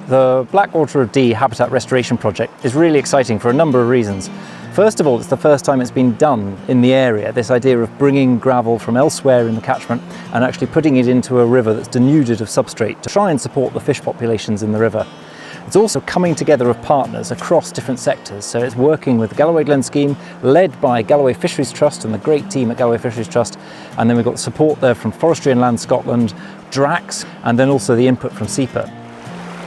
The Black Water of Dee habitat restoration project is really exciting for a number of reasons. First of all, it's the first time it's been done in the area, this idea of bringing gravel from elsewhere in the catchment and actually putting it into a river that's denuded of substrate to try and support the fish populations in the river. It's also coming together of partners across different sectors, so it's working with the Galloway Glens Scheme, led by Galloway Fisheries Trust and the great team at Galloway Fisheries Trust, and then we've got support there from Forestry and Land Scotland, Drax, and then also the input from SEPA.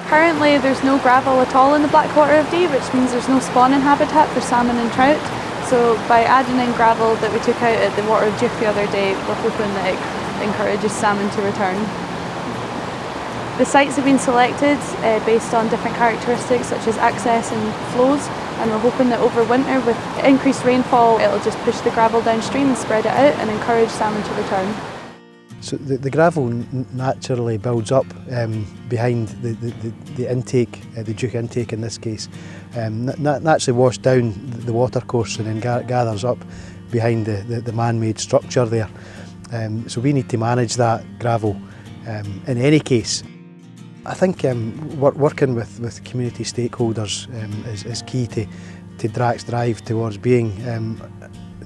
Currently there's no gravel at all in the Black Water of Dee, which means there's no spawning habitat for salmon and trout. So by adding in gravel that we took out at the Water of Dee the other day, we're hoping that it encourages salmon to return. The sites have been selected based on different characteristics such as access and flows, and we're hoping that over winter with increased rainfall it'll just push the gravel downstream and spread it out and encourage salmon to return. So the gravel naturally builds up behind the intake, the duke intake in this case, naturally washed down the watercourse and then gathers up behind the man-made structure there. So we need to manage that gravel in any case. I think working with community stakeholders is key to Drax drive towards being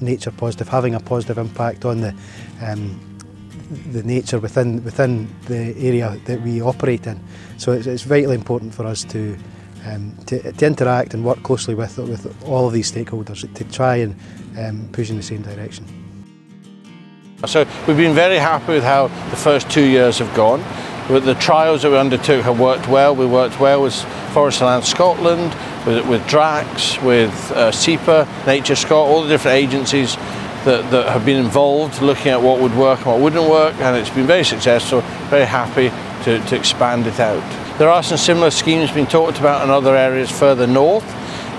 nature positive, having a positive impact on the nature within the area that we operate in. So it's vitally important for us to interact and work closely with all of these stakeholders to try and push in the same direction. So we've been very happy with how the first 2 years have gone. With the trials that we undertook have worked well. We worked well with Forestry and Land Scotland, with Drax, with SEPA, Nature Scot, all the different agencies that have been involved looking at what would work and what wouldn't work, and it's been very successful. Very happy to expand it out. There are some similar schemes being talked about in other areas further north.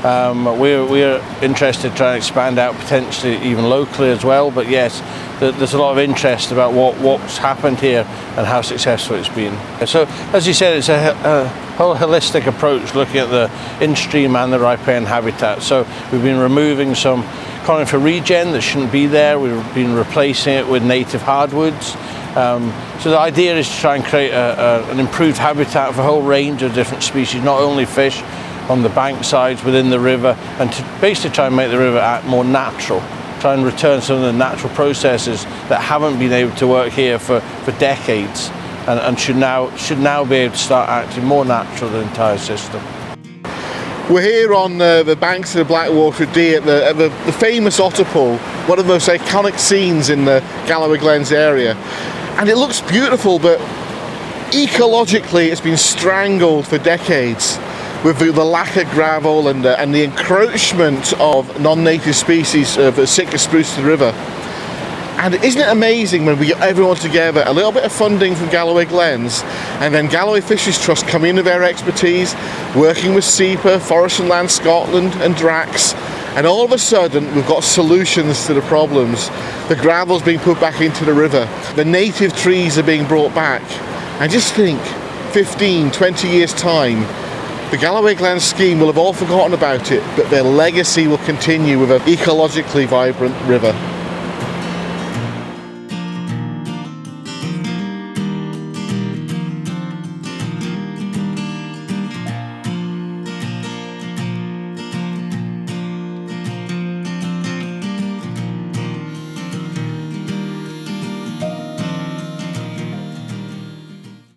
We're interested to try and expand out potentially even locally as well, but yes, there's a lot of interest about what's happened here and how successful it's been. So as you said, it's a whole holistic approach looking at the in-stream and the riparian habitat. So we've been removing some conifer regen that shouldn't be there. We've been replacing it with native hardwoods. So the idea is to try and create an improved habitat for a whole range of different species, not only fish on the bank sides within the river, and to basically try and make the river act more natural, try and return some of the natural processes that haven't been able to work here for decades, and should now be able to start acting more natural than the entire system. We're here on the banks of the Black Water of Dee at the famous otter pool, one of the most iconic scenes in the Galloway Glens area. And it looks beautiful, but ecologically it's been strangled for decades with the lack of gravel and the encroachment of non-native species of Sitka spruce to the river. And isn't it amazing when we get everyone together, a little bit of funding from Galloway Glens, and then Galloway Fisheries Trust come in with their expertise, working with SEPA, Forest and Land Scotland and Drax, and all of a sudden we've got solutions to the problems. The gravel's being put back into the river, the native trees are being brought back, and just think, 15, 20 years time, the Galloway Glens Scheme will have all forgotten about it, but their legacy will continue with an ecologically vibrant river.